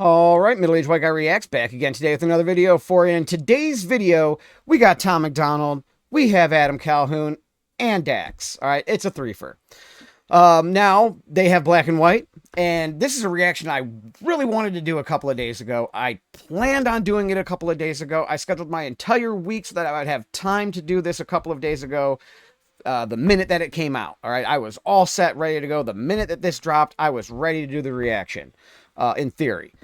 All right, Middle-Aged White Guy Reacts back again today with another video for you. In today's video, we got Tom MacDonald, we have Adam Calhoun, and Dax. All right, it's a threefer. Now, they have black and white, and this is a reaction I really wanted to do a couple of days ago. I planned on doing it a couple of days ago. I scheduled my entire week so that I would have time to do this a couple of days ago. The minute that it came out, all right, I was all set, ready to go. The minute that this dropped, I was ready to do the reaction, in theory.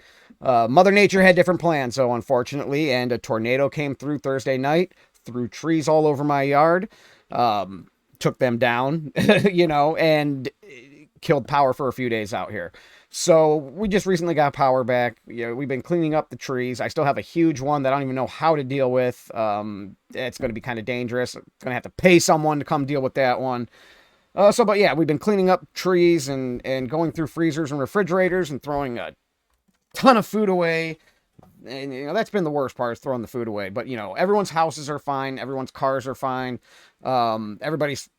Mother Nature had different plans, though, unfortunately, and a tornado came through Thursday night, threw trees all over my yard, took them down, you know, and killed power for a few days out here. So we just recently got power back. You know, we've been cleaning up the trees. I still have a huge one that I don't even know how to deal with. It's going to be kind of dangerous. I'm going to have to pay someone to come deal with that one. But yeah, we've been cleaning up trees and going through freezers and refrigerators and throwing a ton of food away. And, you know, that's been the worst part, is throwing the food away. But, you know, everyone's houses are fine. Everyone's cars are fine. Everybody's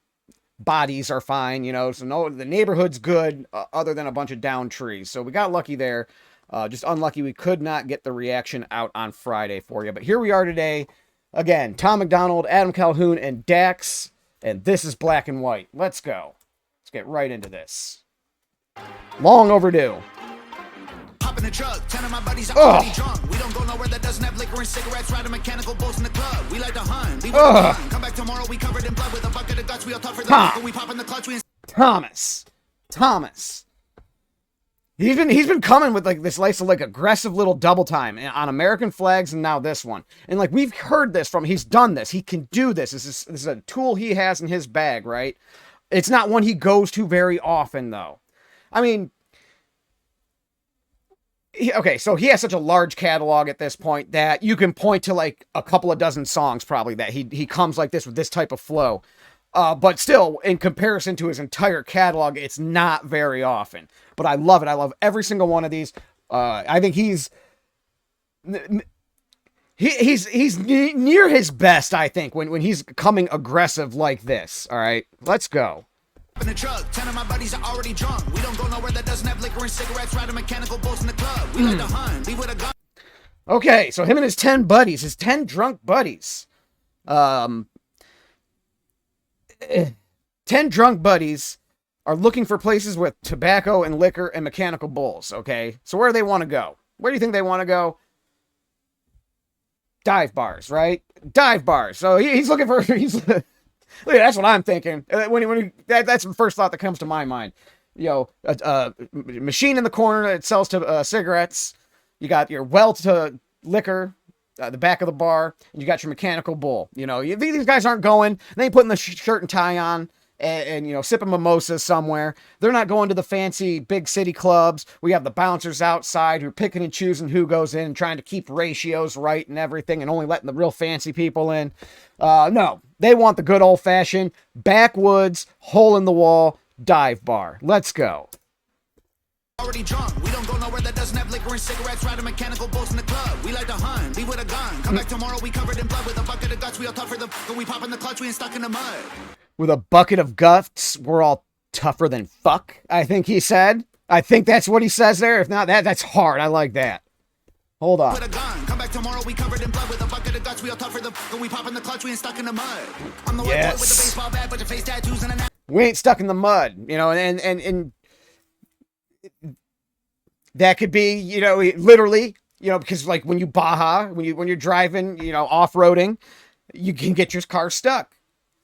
bodies are fine, you know, so no, the neighborhood's good, other than a bunch of downed trees. So we got lucky there. Just unlucky we could not get the reaction out on Friday for you. But here we are today. Again, Tom MacDonald, Adam Calhoun, and Dax. And this is black and white. Let's go. Let's get right into this. Long overdue. In the truck, 10 of my buddies are already drunk. We don't go nowhere that doesn't have liquor and cigarettes. Riding mechanical bulls in the club. We like to hunt. Leave with a gun. Come back tomorrow. We covered in blood with a bucket of guts. We all tough for the we pop in the clutch. Thomas. He's been coming with like this like aggressive little double time on American flags, and now this one. And like we've heard this from, he's done this. He can do this. This is a tool he has in his bag, right? It's not one he goes to very often though. I mean, okay, so he has such a large catalog at this point that you can point to like a couple of dozen songs probably that he comes like this with this type of flow. But still, in comparison to his entire catalog, it's not very often. But I love it. I love every single one of these. I think he's near his best, I think, when he's coming aggressive like this. All right, let's go. In the truck, 10 of my buddies are already drunk. We don't go nowhere that doesn't have liquor and cigarettes. Riding mechanical bulls in the club. We like to hunt. Leave with a gun. Okay, so him and his 10 buddies, his 10 drunk buddies. 10 drunk buddies are looking for places with tobacco and liquor and mechanical bulls, okay? So where do they want to go? Where do you think they want to go? Dive bars, right? Dive bars. So he's looking for... Look, that's what I'm thinking. That's the first thought that comes to my mind. You know, a machine in the corner that sells to cigarettes. You got your well to liquor, the back of the bar, and you got your mechanical bull. You know, these guys aren't going. They ain't putting the shirt and tie on and you know, sipping mimosas somewhere. They're not going to the fancy big city clubs. We have the bouncers outside who are picking and choosing who goes in and trying to keep ratios right and everything and only letting the real fancy people in. No, they want the good old-fashioned backwoods, hole-in-the-wall dive bar. Let's go. Already drunk. We don't go nowhere that doesn't have liquor and cigarettes. Riding mechanical bulls in the club. We like to hunt. Leave with a gun. Come back tomorrow. We covered in blood with a bucket of guts. We all tough for the we pop in the clutch. We ain't stuck in the mud. With a bucket of guts, we're all tougher than fuck, I think he said. I think that's what he says there. If not, that's hard. I like that. Hold on. With a gun. Come back tomorrow. We covered in blood with a bucket of guts. We all tough for the we pop in the clutch. We ain't stuck in the mud. I'm the white boy with the baseball bat, but your face tattoos and a we ain't stuck in the mud, you know, and that could be, you know, literally, you know, because like when you Baja, when you're driving, you know, off-roading, you can get your car stuck.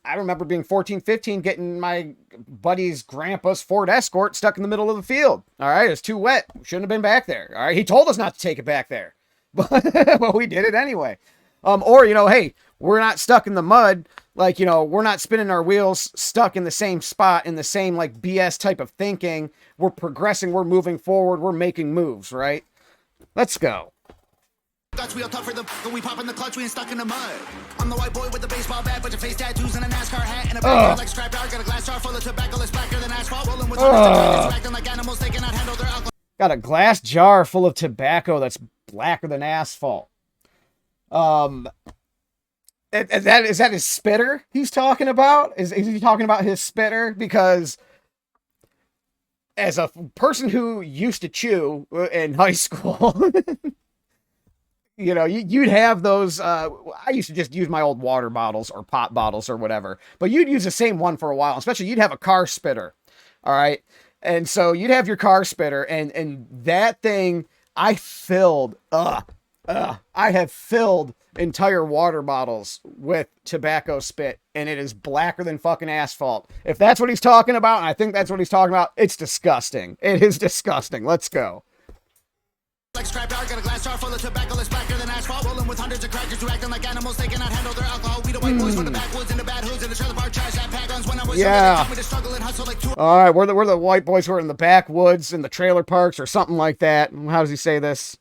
I remember being 14, 15, getting my buddy's grandpa's Ford Escort stuck in the middle of the field. All right, it's too wet. Shouldn't have been back there. All right, he told us not to take it back there, but we did it anyway. Or, you know, hey, we're not stuck in the mud. Like, you know, we're not spinning our wheels stuck in the same spot in the same like BS type of thinking. We're progressing. We're moving forward. We're making moves, right? Let's go. guts. We all tough for the we pop in the clutch. We ain't stuck in the mud. I'm the white boy with the baseball bat, but your face tattoos and a NASCAR hat and a backyard like scrapyard. Got a glass jar full of tobacco that's blacker than asphalt. Rolling with acting like animals. They cannot handle their alcohol. Got a glass jar full of tobacco that's blacker than asphalt. Is that his spitter he's talking about? Is he talking about his spitter? Because as a person who used to chew in high school, you know, you'd have those. I used to just use my old water bottles or pop bottles or whatever, but you'd use the same one for a while. Especially you'd have a car spitter. All right. And so you'd have your car spitter, and that thing I filled, I have filled entire water bottles with tobacco spit, and it is blacker than fucking asphalt. If that's what he's talking about, and I think that's what he's talking about, it's disgusting. It is disgusting. Let's go. Like scrapyard, got a glass jar full of tobacco that's blacker than asphalt. Rolling with hundreds of crackers who acting like animals, they cannot handle their alcohol. We the white boys from the backwoods and the bad hoods and the trailer park trash that pack guns. When I was younger, they taught me to struggle and hustle like two. All right, we're the white boys who are in the backwoods and the trailer parks or something like that. How does he say this?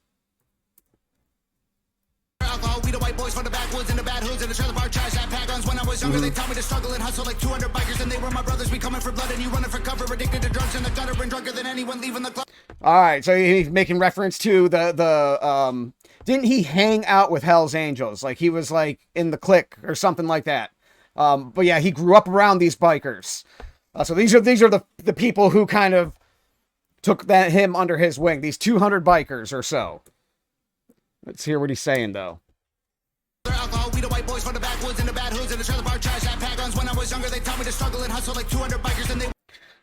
Alcohol, we the white boys from the backwoods and the bad hoods and the trailer park trash that pack guns. When I was younger, they taught me to struggle and hustle like 200 bikers, and they were my brothers. We coming for blood and you running for cover, addicted to drugs in the gutter and drunker than anyone leaving the club. All right, so he's making reference to the didn't he hang out with Hell's Angels? Like he was like in the clique or something like that. But yeah, he grew up around these bikers. So these are the people who kind of took him under his wing. These 200 bikers or so. Let's hear what he's saying though. Alcohol, we the white boys from the backwoods and the bad hoods and the trailer park trash that pack guns. When I was younger, they taught me to struggle and hustle like 200 bikers, and they.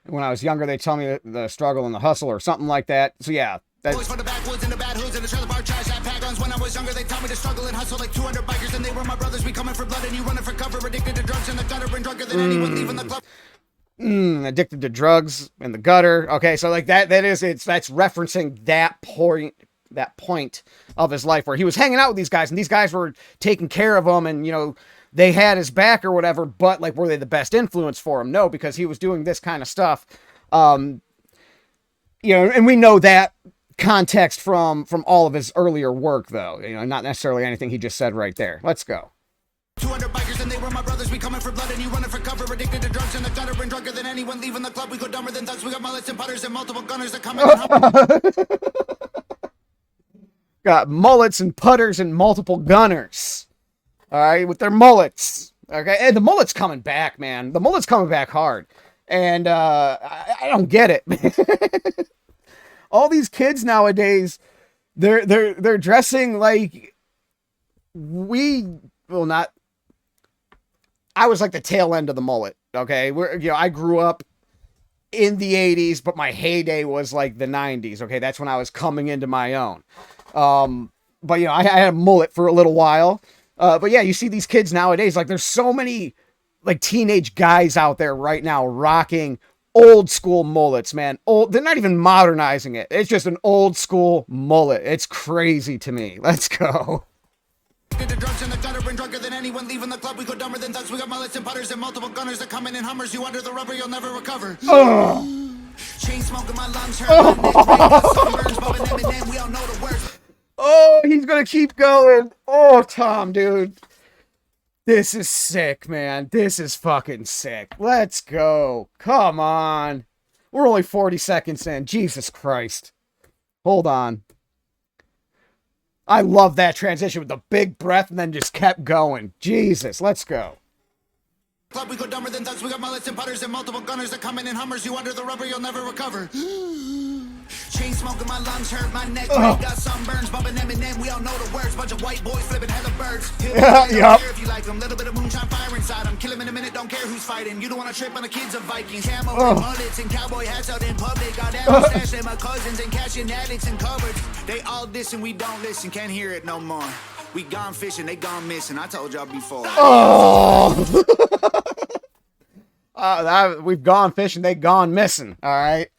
When I was younger, they tell me the struggle and the hustle or something like that. So yeah. Boys from the backwoods and the bad hoods and the trailer park trash that pack guns. When I was younger, they taught me to struggle and hustle like 200 bikers, and they were my brothers. We coming for blood and you running for cover, addicted to drugs in the gutter and drunker than anyone leaving the club. Addicted to drugs in the gutter. Okay, so like that's referencing that point of his life where he was hanging out with these guys, and these guys were taking care of him, and you know they had his back or whatever. But like, were they the best influence for him? No, because he was doing this kind of stuff. You know, and we know that context from all of his earlier work, though. You know, not necessarily anything he just said right there. Let's go. 200 bikers, and they were my brothers. We coming for blood and you running for cover, addicted to drugs in the gutter and drunker than anyone leaving the club. We go dumber than thugs. We got mullets and putters and multiple gunners that come in. Got mullets and putters and multiple gunners. All right, with their mullets. Okay, and the mullet's coming back, man. The mullet's coming back hard. And I don't get it. All these kids nowadays, they're dressing like I was like the tail end of the mullet. Okay, I grew up in the 80s, but my heyday was like the 90s. Okay, that's when I was coming into my own. But you know, I had a mullet for a little while. But yeah, you see these kids nowadays, like there's so many like teenage guys out there right now rocking old school mullets, man. They're not even modernizing it. It's just an old school mullet. It's crazy to me. Let's go. The drugs in the gutter and drunker than anyone leaving the club. We go dumber than thugs. We got mullets and putters and multiple gunners that come in Hummers. You under the rubber, you'll never recover. Chain smoking, my lungs hurt. My neck red, sunburns, bumping Eminem. We all know the words. Oh, he's gonna keep going. Oh, Tom, dude. This is sick, man. This is fucking sick. Let's go. Come on. We're only 40 seconds in. Jesus Christ. Hold on. I love that transition with the big breath and then just kept going. Jesus, let's go. Club, we go dumber than thugs. We got mullets and putters and multiple gunners that come in Hummers. You under the rubber, you'll never recover. Chain smoking, my lungs hurt, my neck red, got sunburns, bumping Eminem. We all know the words. Bunch of white boys flipping hella birds. Yep. If you like them, little bit of moonshine fire inside them. Kill them in a minute, don't care who's fighting. You don't want to trip on the kids of Vikings. Camo and mullets and cowboy hats out in public. Got ammo stashed in my cousins and cashing addicts and cupboards. They all diss and we don't listen. Can't hear it no more. We gone fishing, they gone missing. I told y'all before. We've gone fishing, they gone missing. All right.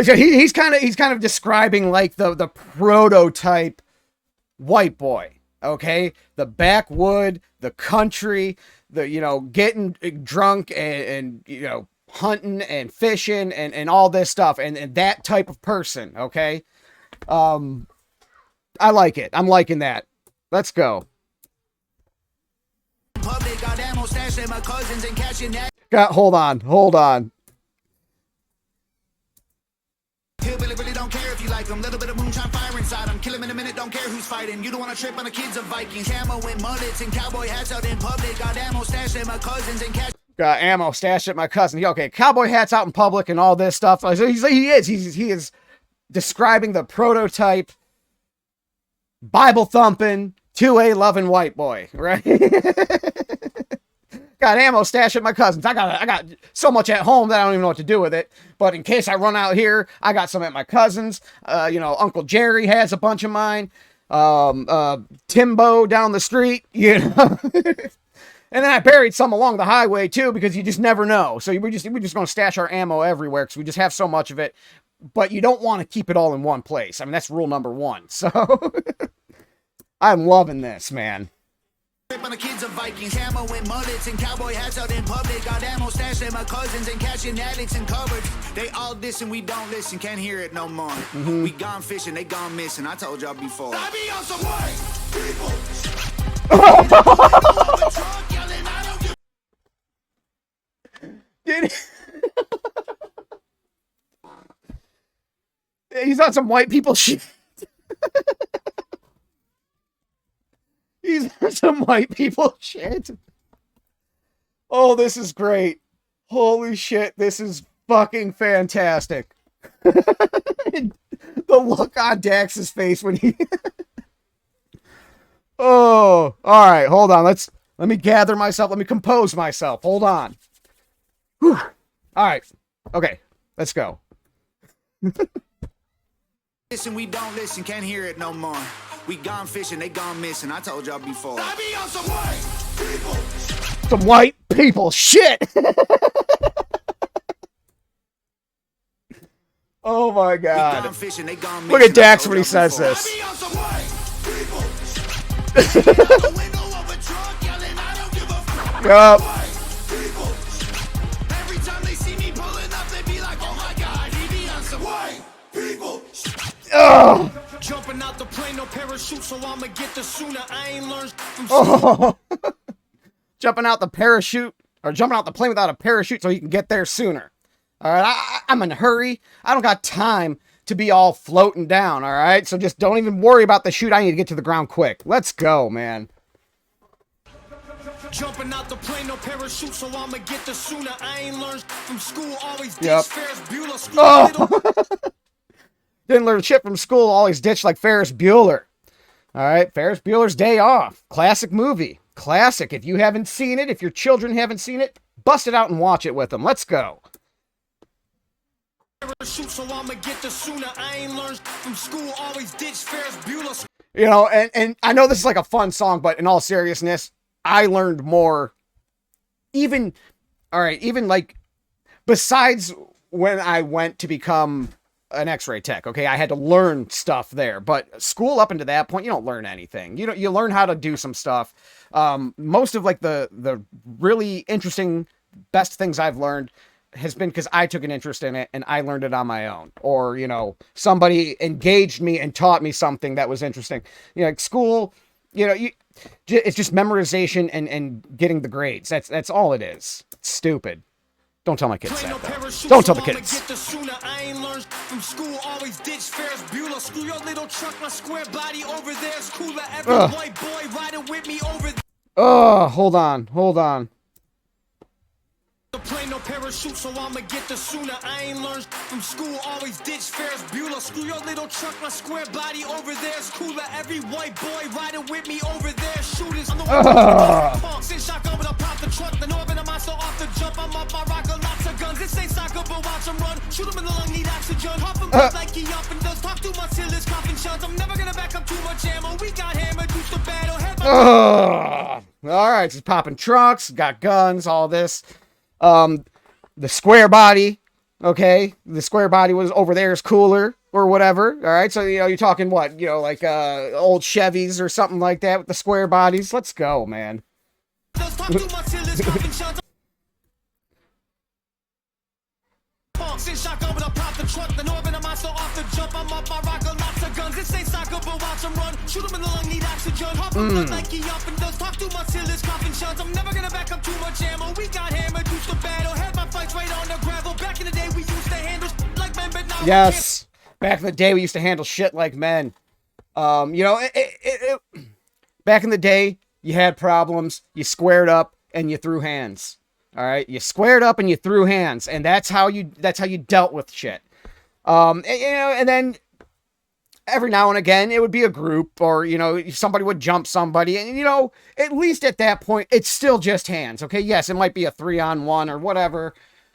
So he's kind of describing like the prototype white boy. Okay, the backwood, the country, the getting drunk and hunting and fishing and all this stuff and that type of person. Okay, I like it. I'm liking that. Let's go. Hold on. Hillbilly really don't care if you like them. Little bit of moonshine fire inside them. Kill them in a minute, don't care who's fighting. You don't want to trip on the kids of Vikings. Camo and mullets and cowboy hats out in public. Got ammo stashed in my cousins and cash. Got ammo stashed at my cousin. Okay, cowboy hats out in public and all this stuff. So he is describing the prototype Bible thumping 2A loving white boy, right? Got ammo stashed at my cousin's. I got so much at home that I don't even know what to do with it. But in case I run out here, I got some at my cousin's. Uncle Jerry has a bunch of mine. Timbo down the street, And then I buried some along the highway too, because you just never know. So we're just going to stash our ammo everywhere because we just have so much of it. But you don't want to keep it all in one place. I mean, that's rule number 1. So I'm loving this, man. On the kids of Vikings, ammo and mullets and cowboy hats out in public. Got ammo stashed at my cousins and cashing addicts and cupboards. They all diss and we don't listen, can't hear it no more. We gone fishing, they gone missing. I told y'all before. I be on some white Dude. He's on some white people shit. He's on some white people shit. Oh, this is great. Holy shit, this is fucking fantastic. The look on Dax's face when he... Oh, all right, hold on. Let me gather myself. Let me compose myself. Hold on. Whew. All right. Okay, let's go. Listen, we don't listen, can't hear it no more. We gone fishing, they gone missing. I told y'all before. I be on some white people. Some white people shit. Oh my god. We gone fishing, they gone Look at Dax when he says this. I be on some white people. Yup. Every time they see me pulling up, they be like, oh my god, he be on some white people. Oh. Jumping out the plane, no parachute, so I'ma get the sooner. I ain't learned from Jumping out the parachute, or jumping out the plane without a parachute so you can get there sooner. All right, I'm in a hurry. I don't got time to be all floating down, all right? So just don't even worry about the chute. I need to get to the ground quick. Let's go, man. Jumping out the plane, no parachute, so I'ma get the sooner. I ain't learned from school, always ditch Ferris Bueller. Oh. Didn't learn shit from school, always ditched like Ferris Bueller. All right, Ferris Bueller's Day Off. Classic movie. Classic. If you haven't seen it, if your children haven't seen it, bust it out and watch it with them. Let's go. So I'ma get the sooner. I ain't learned from school, always ditch Ferris Bueller. You know, and I know this is like a fun song, but in all seriousness, I learned more. Even like, besides when I went to become an x-ray tech, okay, I had to learn stuff there, but school up until that point, you don't learn anything. You learn how to do some stuff. Most of like the really interesting, best things I've learned has been because I took an interest in it and I learned it on my own, or, somebody engaged me and taught me something that was interesting. Like school, it's just memorization and getting the grades. That's all it is. It's stupid. Don't tell my kids that, though. Don't tell the kids. I ain't learned from school, always ditch Ferris Bueller. Screw your little truck, my square body over there is cooler. Every white boy riding with me over there. Oh, hold on. The plane, no parachute, so I'ma get the sooner. I ain't learned from school, always ditch Ferris Bueller. Screw your little truck, my square body over there is cooler. Every white boy riding with me over there. Shooters on the way. Since shotgun when I pop the truck, the northern of my so off the jump. I'm up my rocker, lots of guns. This ain't soccer, but watch them run. Shoot them in the lung, need oxygen. Hop them like he up and does. Talk too much till his coughing shuns. I'm never gonna back up too much ammo. We got hammered, used to battle. All right, just popping trucks, got guns, all this. The square body, okay? The square body was over there is cooler or whatever. All right, so you're talking what? Like old Chevys or something like that with the square bodies. Let's go, man. Since shotgun when I pop the truck, the northern of my so off the jump. I'm up my rocker, lots of guns. This ain't soccer, but watch them run. Shoot them in the lung, need oxygen. Hop them like he up and does. Talk too much till his coughing shuns. I'm never gonna back up too much ammo. We got hammered, used to battle. Had my fights right on the gravel. Back in the day, we used to handle like men, but now yes. Back in the day, we used to handle shit like men. Back in the day, you had problems, you squared up, and you threw hands. All right, you squared up and you threw hands, and that's how you dealt with shit. And then every now and again it would be a group, or somebody would jump somebody, and at least at that point it's still just hands. Okay, yes, it might be a 3-on-1 or whatever.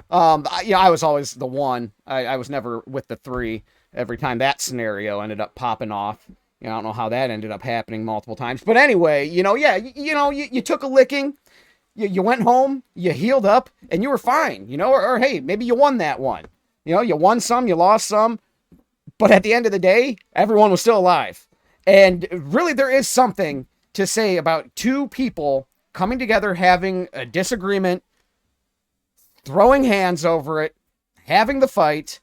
I was always the one. I was never with the 3 every time that scenario ended up popping off. I don't know how that ended up happening multiple times, but anyway, you took a licking. You went home, you healed up, and you were fine, or hey, maybe you won that one. You won some, you lost some, but at the end of the day, everyone was still alive. And really, there is something to say about 2 people coming together, having a disagreement, throwing hands over it, having the fight,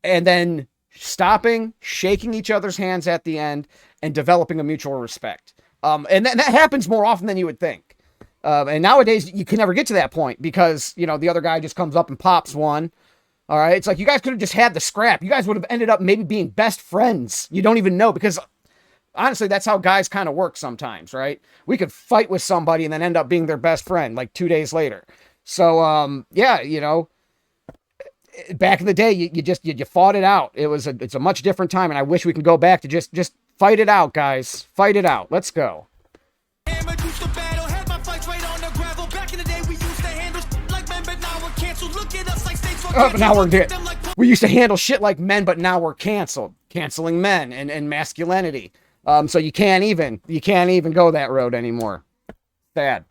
and then stopping, shaking each other's hands at the end, and developing a mutual respect. And that happens more often than you would think. And nowadays, you can never get to that point because, the other guy just comes up and pops one. All right. It's like you guys could have just had the scrap. You guys would have ended up maybe being best friends. You don't even know, because honestly, that's how guys kind of work sometimes, right? We could fight with somebody and then end up being their best friend like 2 days later. So, back in the day, you fought it out. It's a much different time. And I wish we could go back to just fight it out, guys. Fight it out. Let's go. But now we used to handle shit like men, but now we're canceling men and masculinity. So you can't even go that road anymore. Bad.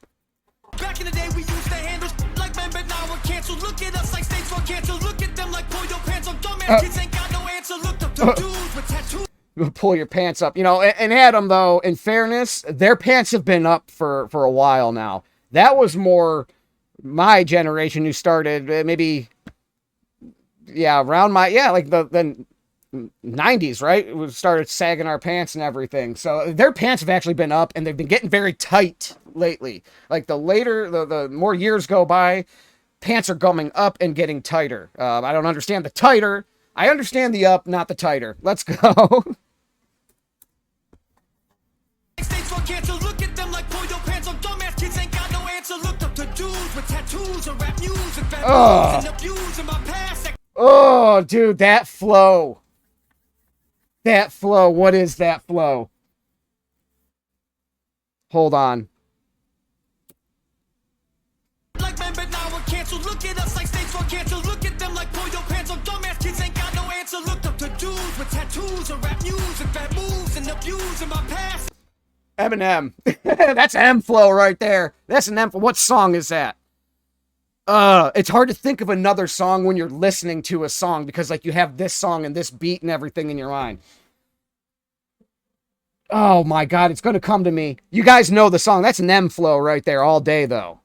Back in the day, we used to handle like men, but now we're canceled. Look at us like states for canceled. Look at them like pull your pants up. Dumbass kids ain't got no answer. Look up to dudes with tattoos. Pull your pants up. And Adam, though, in fairness, their pants have been up for a while now. That was more my generation who started maybe, around the 90s, right? We started sagging our pants and everything. So their pants have actually been up, and they've been getting very tight lately. Like the more years go by, pants are going up and getting tighter. I don't understand the tighter. I understand the up, not the tighter. Let's go. Oh, dude, that flow. That flow. What is that flow? Hold on. Like men, but now we're canceled. Look at us like states for canceled. Look at them like pull your pants up. Dumbass kids ain't got no answer. Looked up to dudes with tattoos and rap news and bad moves and abuse in my past. Eminem. That's M flow right there. That's an M flow. What song is that? It's hard to think of another song when you're listening to a song because you have this song and this beat and everything in your mind. Oh my God, it's going to come to me. You guys know the song. That's an M flow right there all day though.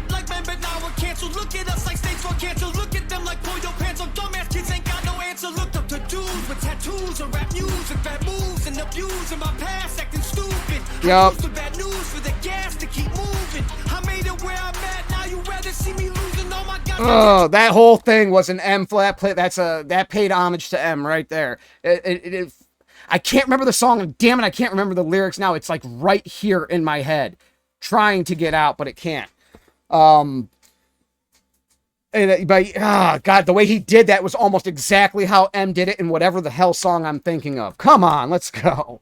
Like men, but now we're canceled. Look at us like states for canceled. Look at them like pull your pants up. Dumbass kids ain't got no answer. Looked up to dudes with tattoos and rap news and bad moves and abuse in my past acting stupid. Yup. Bad news for the gas to keep moving. I made it where I'm at. Now you rather see me losing. Oh my God. Oh, that whole thing was an M flat play. That paid homage to M right there. I can't remember the song, and damn it, I can't remember the lyrics now. It's like right here in my head, trying to get out, but it can't. God, the way he did that was almost exactly how M did it in whatever the hell song I'm thinking of. Come on, let's go.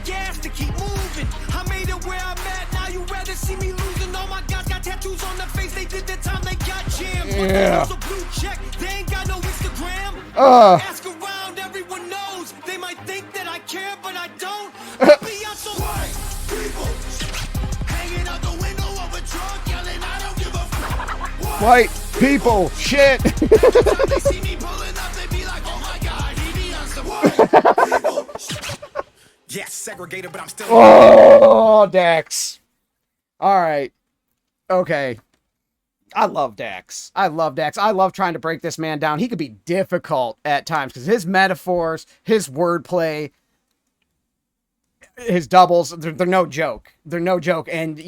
Gas to keep moving. I made it where I'm at. Now you rather see me losing. Oh my God, got tattoos on their face. They did the time they got jammed. Yeah. Blue check. They ain't got no Instagram. Ask around, everyone knows. They might think that I care, but I don't. White people hanging out the window of a truck, yelling, I don't give a fuck. White people, shit. Every time they see me pulling up, they be like, oh my God, he be on some white people. Yes, segregated, but I'm still. Oh, Dax. All right. Okay. I love Dax. I love trying to break this man down. He could be difficult at times because his metaphors, his wordplay, his doubles, they're no joke. They're no joke. And,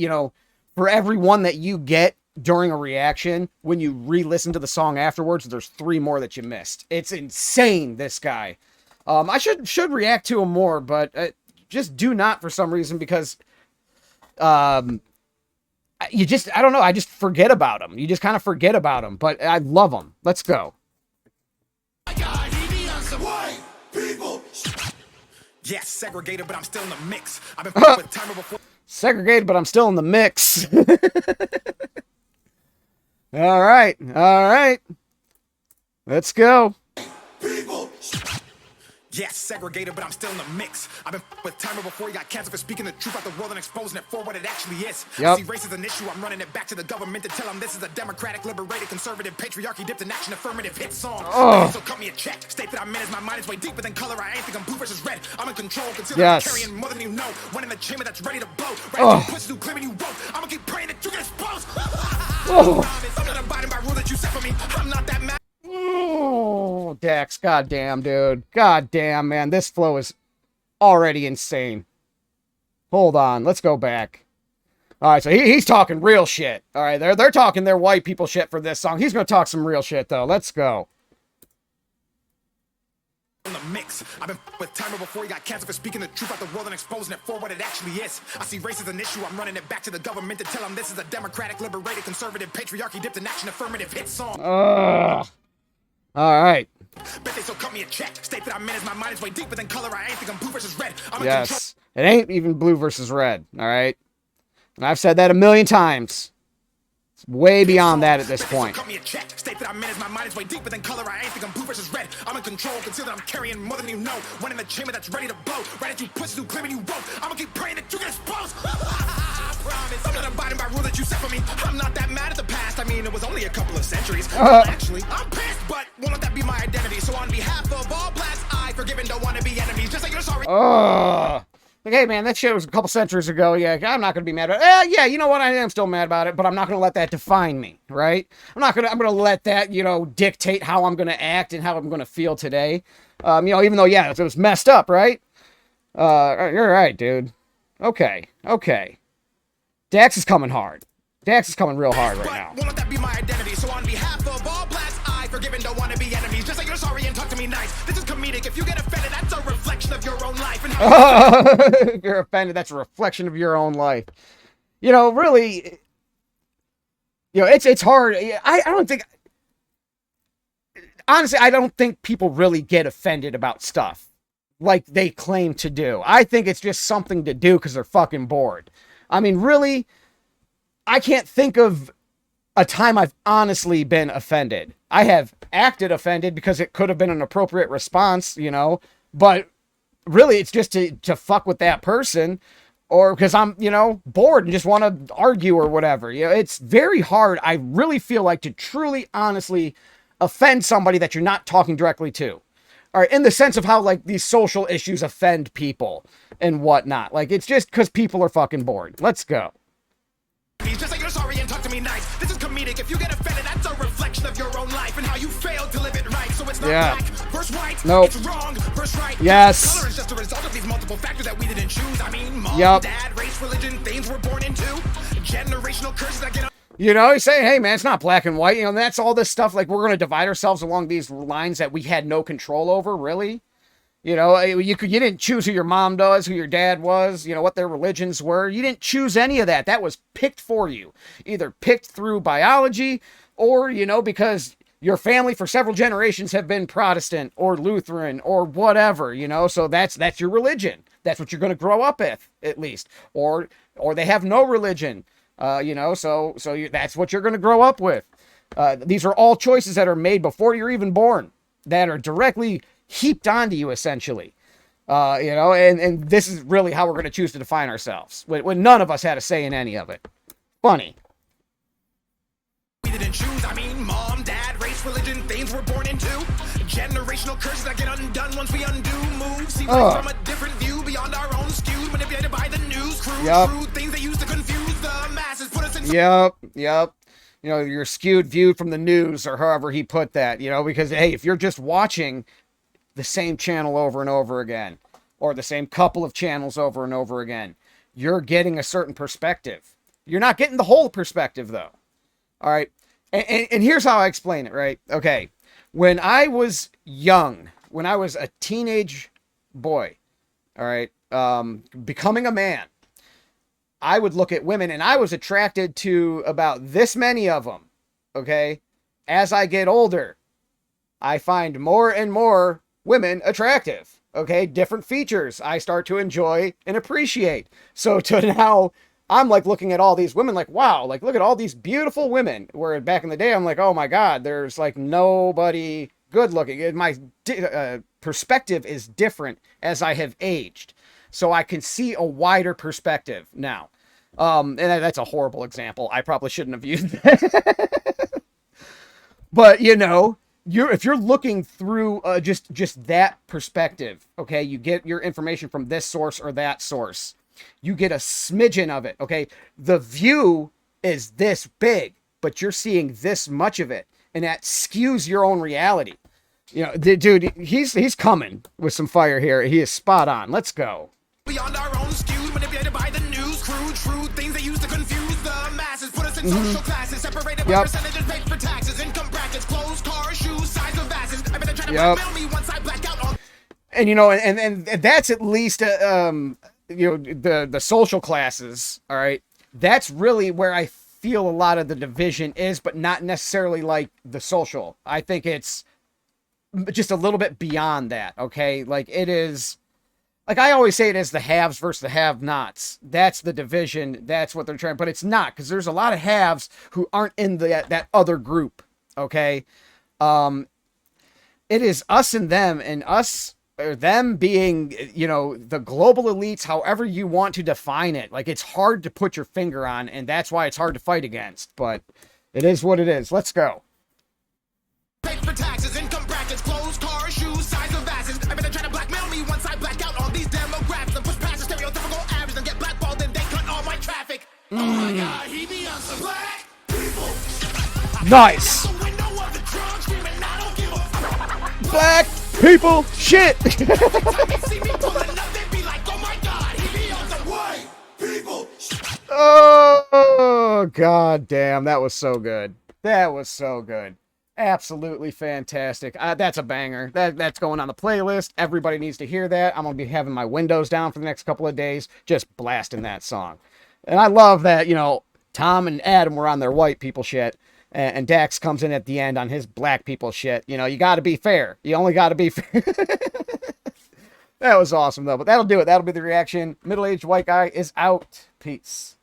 for every one that you get during a reaction, when you re-listen to the song afterwards, there's 3 more that you missed. It's insane, this guy. I should react to him more, but just do not for some reason because You just, I don't know. I just forget about them. You just kind of forget about them, but I love them. Let's go. Yes, segregated, but I'm still in the mix. I've been with timer before. Segregated, but I'm still in the mix. All right. All right. Let's go. People. Yes, segregated, but I'm still in the mix. I've been with timer before he got cancer for speaking the truth about the world and exposing it for what it actually is. Yep. I see race as an issue. I'm running it back to the government to tell them this is a democratic, liberated, conservative, patriarchy dipped in action, affirmative hit song. So cut me a check. State that I'm in as my mind is way deeper than color. I ain't think I'm blue versus red. I'm in control. Consider I'm carrying more than you know. One in the chamber that's ready to blow. Right to push through claiming you woke. I'm gonna keep praying that you get exposed. I'm not abiding by rule that you set for me. I'm not that mad. Oh, Dax, goddamn, dude. Goddamn, man. This flow is already insane. Hold on. Let's go back. All right, so he's talking real shit. All right, they're talking their white people shit for this song. He's going to talk some real shit, though. Let's go. In the mix. I've been with timer before he got cancer for speaking the truth about the world and exposing it for what it actually is. I see race as an issue. I'm running it back to the government to tell them this is a democratic, liberated, conservative, patriarchy dipped in action, affirmative hit song. All right. Bet they still cut me a check. State that I'm in as my mind is way deeper than color. I ain't think I'm blue versus red. I'm yes. It ain't even blue versus red. All right. And I've said that a million times. It's way beyond that at this point. Cut me a check. State that I'm in as my mind is way deeper than color. I ain't think I'm blue versus red. I'm in control. Consider that I'm carrying more than you know. One in the chamber that's ready to blow. Right at you push through claiming you woke. I'm gonna keep praying that you get exposed. I promise. I'm not abiding by rule that you set for me. I'm not that mad at the past. I mean, it was only a couple of centuries. Actually, I'm pissed, but won't let that be my identity. So on behalf of all blacks, I forgive and don't want to be enemies. Just like you're sorry. Like, hey, man, that shit was a couple centuries ago. Yeah, I'm not going to be mad about it. Yeah, you know what? I am still mad about it, but I'm not going to let that define me, right? I'm going to let that, dictate how I'm going to act and how I'm going to feel today. Even though, yeah, it was messed up, right? You're right, dude. Okay. Dax is coming hard. Dax is coming real hard right now. Won't let that be my identity. So on behalf of all blacks, I forgive and don't want to be enemies. Just like you're sorry and talk to me nice. This is comedic. If you get offended, that's a reflection of your own life. And if you're offended, that's a reflection of your own life. Really, it's hard. I don't think, honestly, I don't think people really get offended about stuff like they claim to do. I think it's just something to do because they're fucking bored. I mean, really, I can't think of a time I've honestly been offended. I have acted offended because it could have been an appropriate response, but really it's just to fuck with that person or because I'm, bored and just want to argue or whatever. It's very hard. I really feel like to truly, honestly offend somebody that you're not talking directly to. All right, in the sense of how like these social issues offend people and whatnot. Like it's just because people are fucking bored. Let's go. Just like you're sorry and talk to me nice. This is comedic. If you get offended, that's a reflection of your own life and how you failed to live it right. So it's not black versus white. Nope. It's wrong versus right. Yes. Color is just a result of these multiple factors that we didn't choose. I mean, mom, dad, race, religion, things we're born into. Generational curses that get. He's saying, hey, man, it's not black and white. That's all this stuff. Like, we're going to divide ourselves along these lines that we had no control over, really. You didn't choose who your mom was, who your dad was, what their religions were. You didn't choose any of that. That was picked for you. Either picked through biology or, because your family for several generations have been Protestant or Lutheran or whatever, So that's your religion. That's what you're going to grow up with, at least. Or they have no religion. That's what you're going to grow up with. These are all choices that are made before you're even born that are directly heaped onto you, essentially. And this is really how we're going to choose to define ourselves when none of us had a say in any of it. Funny. We didn't choose. I mean, mom, dad, race, religion, things we're born into. Generational curses that get undone once we undo moves. Seems like from a different view beyond our own skewed, manipulated by the news crew. True things they use to confuse the masses. Put us in. Yep. You're skewed viewed from the news or however he put that, because, hey, if you're just watching the same channel over and over again, or the same couple of channels over and over again, you're getting a certain perspective. You're not getting the whole perspective, though. All right. And here's how I explain it, right? Okay. When I was young, when I was a teenage boy, all right, becoming a man, I would look at women and I was attracted to about this many of them. Okay. As I get older, I find more and more women attractive. Okay. Different features I start to enjoy and appreciate. So to now, I'm like looking at all these women like, wow, like look at all these beautiful women. Where back in the day, I'm like, oh my God, there's like nobody good looking. My perspective is different as I have aged. So I can see a wider perspective now. And that's a horrible example. I probably shouldn't have used that. But, you know, if you're looking through just that perspective, okay, you get your information from this source or that source. You get a smidgen of it, okay? The view is this big, but you're seeing this much of it, and that skews your own reality. You know, dude, he's coming with some fire here. He is spot on. Let's go. Beyond our own skew, manipulated by the news crew, true things they use to confuse the masses, put us in social classes, separated by percentages, paid for taxes, income brackets, clothes, cars, shoes, size of asses. I better try to blackmail me once I black out on. And you know, and that's at least you know, the social classes. All right, that's really where I feel a lot of the division is, but not necessarily like the social. I think it's just a little bit beyond that. Okay, like it is. Like I always say, it is the haves versus the have-nots. That's the division. That's what they're trying. But it's not, because there's a lot of haves who aren't in that other group. Okay, it is us and them, and us or them being, you know, the global elites. However you want to define it, like it's hard to put your finger on, and that's why it's hard to fight against. But it is what it is. Let's go. Paid for taxes, income brackets, clothes, cars, shoes, size of asses. I better try to blackmail me once I black out on these demographics and push past the stereotypical average and get blackballed and they cut all my traffic. Oh my God, he be on some black people. Nice. Black people shit. Oh, God damn. That was so good. That was so good. Absolutely fantastic. That's a banger. That's going on the playlist. Everybody needs to hear that. I'm going to be having my windows down for the next couple of days, just blasting that song. And I love that, you know, Tom and Adam were on their white people shit, and Dax comes in at the end on his black people shit. You know, you got to be fair. You only got to be fair. That was awesome, though. But that'll do it. That'll be the reaction. Middle-aged white guy is out. Peace.